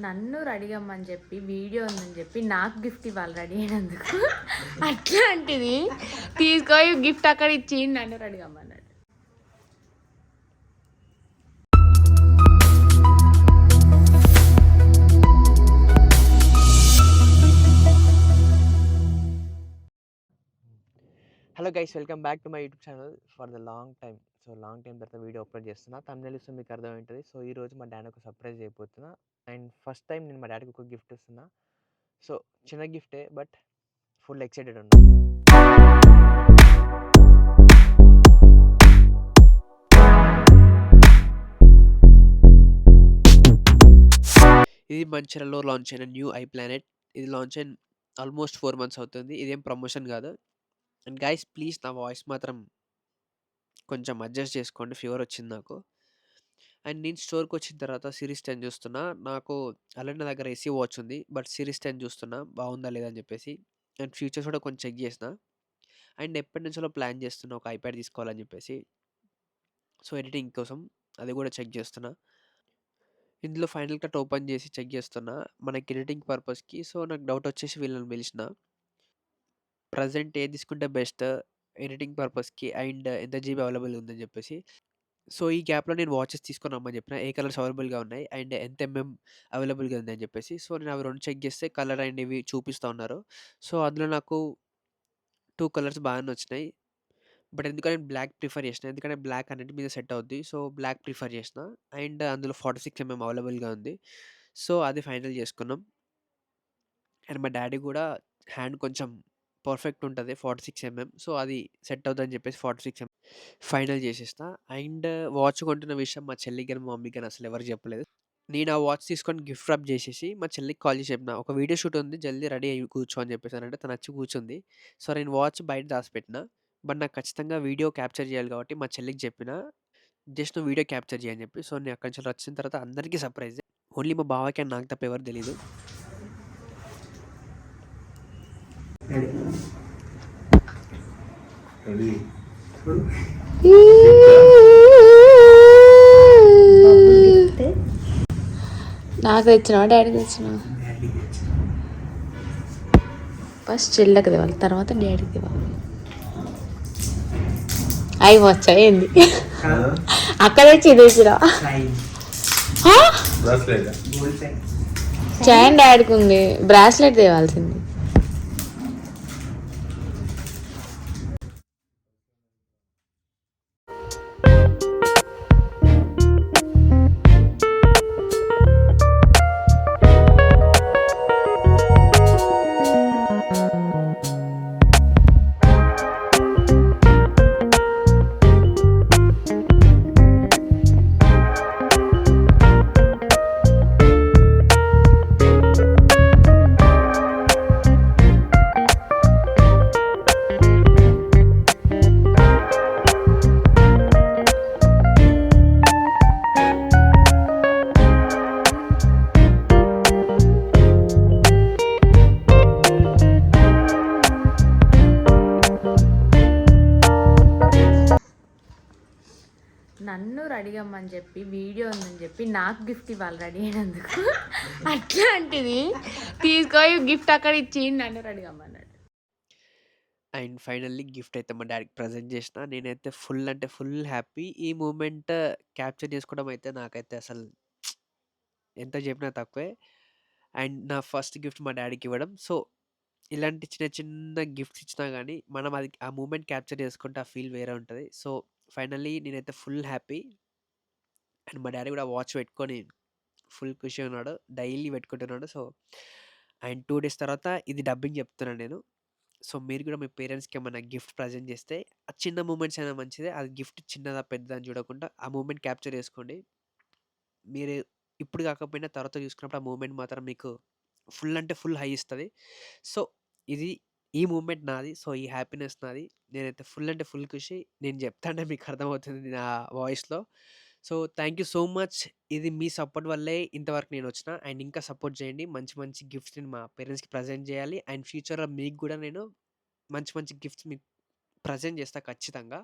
నన్ను రెడీ అమ్మని చెప్పి వీడియో ఉందని చెప్పి నాకు గిఫ్ట్ ఇవ్వాలి రెడీ అయినందుకు. అట్లాంటిది తీసుకొని గిఫ్ట్ అక్కడ ఇచ్చి నన్ను రెడీ అమ్మన్నాడు. Hello guys, welcome back to my YouTube channel for the long time. So long time తర్వాత వీడియో అప్లోడ్ చేస్తున్నా. తమిళ చూస్తే మీకు అర్థమవుతుంది. సో ఈరోజు మా డాడీ ఒక సర్ప్రైజ్ చేయబోతున్నా. అండ్ ఫస్ట్ టైం నేను మా డాడీకి ఒక గిఫ్ట్ ఇస్తున్నా. సో చిన్న గిఫ్టే, బట్ ఫుల్ ఎక్సైటెడ్ ఉన్నా. ఇది మంచిర్యాలలో లాంచ్ అయిన న్యూ ఐ ప్లానెట్. ఇది లాంచ్ అయిన ఆల్మోస్ట్ 4 months అవుతుంది. ఇదేం ప్రమోషన్ కాదు. అండ్ గైస్ ప్లీజ్ నా వాయిస్ మాత్రం కొంచెం అడ్జస్ట్ చేసుకోండి, ఫీవర్ వచ్చింది నాకు. అండ్ నేను స్టోర్కి వచ్చిన తర్వాత సిరీస్ 10 చూస్తున్నా. నాకు ఆల్రెడీ నా దగ్గర ఏసీ వాచ్ ఉంది, బట్ సిరీస్ 10 చూస్తున్నా బాగుందా లేదా అని చెప్పేసి. అండ్ ఫీచర్స్ కూడా కొంచెం చెక్ చేసిన. అండ్ ఎప్పటి నుంచో ప్లాన్ చేస్తున్నా ఒక ఐప్యాడ్ తీసుకోవాలని చెప్పేసి. సో ఎడిటింగ్ కోసం అది కూడా చెక్ చేస్తున్నా. ఇందులో ఫైనల్ కట్ ఓపెన్ చేసి చెక్ చేస్తున్నా మనకి ఎడిటింగ్ పర్పస్కి. సో నాకు డౌట్ వచ్చేసి వీళ్ళని పిలిచిన, ప్రజెంట్ ఏది తీసుకుంటే బెస్ట్ ఎడిటింగ్ పర్పస్కి అండ్ ఎంత జీబీ అవైలబుల్ ఉందని చెప్పేసి. సో ఈ గ్యాప్లో నేను వాచెస్ తీసుకొని రమ్మని చెప్పిన, ఏ కలర్స్ అవైలబుల్గా ఉన్నాయి అండ్ ఎంత అవైలబుల్గా ఉంది అని చెప్పేసి. సో నేను అవి 2 చెక్ చేస్తే కలర్ అండ్ ఇవి చూపిస్తూ ఉన్నారు. సో అందులో నాకు 2 కలర్స్ బాగానే వచ్చినాయి. బట్ ఎందుకంటే నేను బ్లాక్ ప్రిఫర్ చేసిన, ఎందుకంటే బ్లాక్ అన్నింటి మీద సెట్ అవుద్ది. సో బ్లాక్ ప్రిఫర్ చేసిన. అండ్ అందులో 46mm అవైలబుల్గా ఉంది. సో అది ఫైనల్ చేసుకున్నాం. అండ్ మా డాడీ కూడా హ్యాండ్ కొంచెం పర్ఫెక్ట్ ఉంటుంది 46mm. సో అది సెట్ అవుతుందని చెప్పేసి 46mm ఫైనల్ చేసేసిన. అండ్ వాచ్ కొంటున్న విషయం మా చెల్లికి కానీ మా మమ్మీకి కానీ అసలు ఎవరు చెప్పలేదు. నేను ఆ వాచ్ తీసుకొని గిఫ్ట్ ర్యాప్ చేసేసి మా చెల్లికి కాల్ చేసి చెప్పిన, ఒక వీడియో షూట్ ఉంది జల్దీ రెడీ అయ్యి కూర్చో అని చెప్పేసానంటే తను వచ్చి కూర్చుంది. సో నేను వాచ్ బయట దాచిపెట్టిన, బట్ నాకు ఖచ్చితంగా వీడియో క్యాప్చర్ చేయాలి కాబట్టి మా చెల్లికి చెప్పిన, జస్ట్ నువ్వు వీడియో క్యాప్చర్ చేయని చెప్పి. సో నేను అక్కడి నుంచి వచ్చిన తర్వాత అందరికీ సర్ప్రైజ్, ఓన్లీ మా బావకి నాకు తప్ప ఎవరు తెలీదు. నాకు తెచ్చినావా డాడీకి తెచ్చినావా? ఫస్ట్ చెల్లెకి తేవాలి, తర్వాత డాడీకి తేవాలి. అవి వచ్చా ఏంది అక్కడ తెచ్చి తెచ్చినా? చైన్ డాడీకి ఉంది, బ్రాస్లెట్ తేవాల్సింది. నన్ను రెడీ అమ్మని చెప్పి వీడియో ఉందని చెప్పి నాకు గిఫ్ట్ ఇవ్వాలి రెడీ అయినందుకు. అట్లాంటిది తీసుకొని గిఫ్ట్ అక్కడ ఇచ్చి నన్ను రెడీ అమ్మన్నాడు. అండ్ ఫైనల్లీ గిఫ్ట్ అయితే మా డాడీకి ప్రజెంట్ చేసిన. నేనైతే ఫుల్ అంటే ఫుల్ హ్యాపీ. ఈ మూమెంట్ క్యాప్చర్ చేసుకోవడం అయితే నాకైతే అసలు ఎంత చెప్పినా తక్కువే. అండ్ నా ఫస్ట్ గిఫ్ట్ మా డాడీకి ఇవ్వడం. సో ఇలాంటి చిన్న చిన్న గిఫ్ట్స్ ఇచ్చినా కానీ మనం అది ఆ మూమెంట్ క్యాప్చర్ చేసుకుంటే ఆ ఫీల్ వేరే ఉంటుంది. సో ఫైనల్లీ నేనైతే ఫుల్ హ్యాపీ. అండ్ మా డాడీ కూడా వాచ్ పెట్టుకొని ఫుల్ ఖుషి ఉన్నాడు, డైలీ పెట్టుకుంటున్నాడు. సో అండ్ 2 days తర్వాత ఇది డబ్బింగ్ చెప్తున్నాను నేను. సో మీరు కూడా మీ పేరెంట్స్కి ఏమైనా గిఫ్ట్ ప్రజెంట్ చేస్తే ఆ చిన్న మూమెంట్స్ అయినా మంచిదే, అది గిఫ్ట్ చిన్నదా పెద్దదా అని చూడకుండా ఆ మూమెంట్ క్యాప్చర్ చేసుకోండి. మీరు ఇప్పుడు కాకపోయినా తర్వాత చూసుకున్నప్పుడు ఆ మూమెంట్ మాత్రం మీకు ఫుల్ అంటే ఫుల్ హై ఇస్తుంది. సో ఇది ఈ మూమెంట్ నాది. సో ఈ హ్యాపీనెస్ నాది. నేనైతే ఫుల్ అంటే ఫుల్ ఖుషి. నేను చెప్తాంటే మీకు అర్థమవుతుంది నా వాయిస్లో. So thank you so much. ఇది మీ సపోర్ట్ వల్లే ఇంతవరకు నేను వచ్చిన. అండ్ ఇంకా సపోర్ట్ చేయండి. మంచి మంచి గిఫ్ట్స్ నేను మా పేరెంట్స్కి ప్రజెంట్ చేయాలి. అండ్ ఫ్యూచర్లో మీకు కూడా నేను మంచి మంచి గిఫ్ట్స్ మీకు ప్రజెంట్ చేస్తా ఖచ్చితంగా.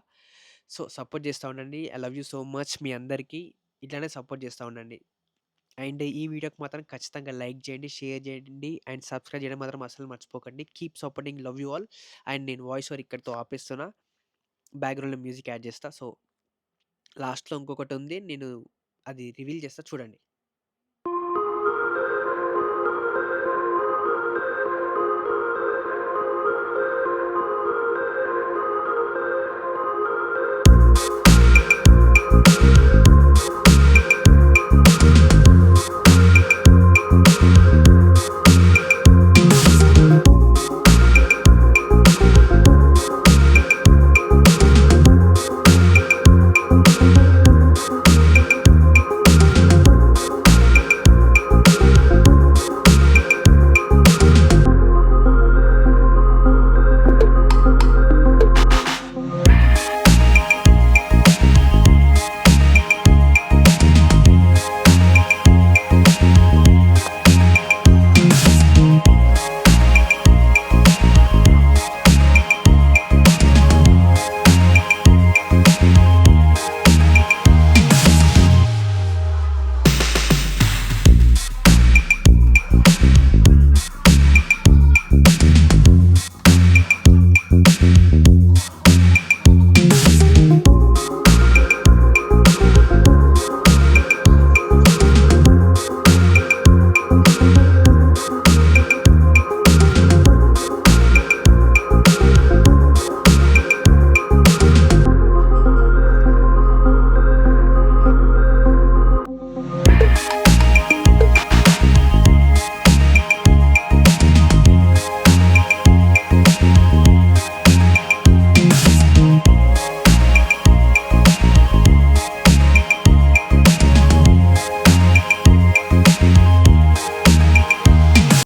సో సపోర్ట్ చేస్తూ ఉండండి. I love you so much మీ అందరికీ. ఇట్లానే సపోర్ట్ చేస్తా ఉండండి. అండ్ ఈ వీడియోకి మాత్రం ఖచ్చితంగా లైక్ చేయండి, షేర్ చేయండి అండ్ సబ్స్క్రైబ్ చేయడం మాత్రం అస్సలు మర్చిపోకండి. Keep supporting. Love you all. And నేను వాయిస్ ఓవర్ ఇక్కడితో ఆపేస్తున్నా. బ్యాక్‌గ్రౌండ్‌లో మ్యూజిక్ యాడ్ చేస్తా. సో, లాస్ట్‌లో ఇంకొకటుంది. నేను అది రివీల్ చేస్తా చూడండి.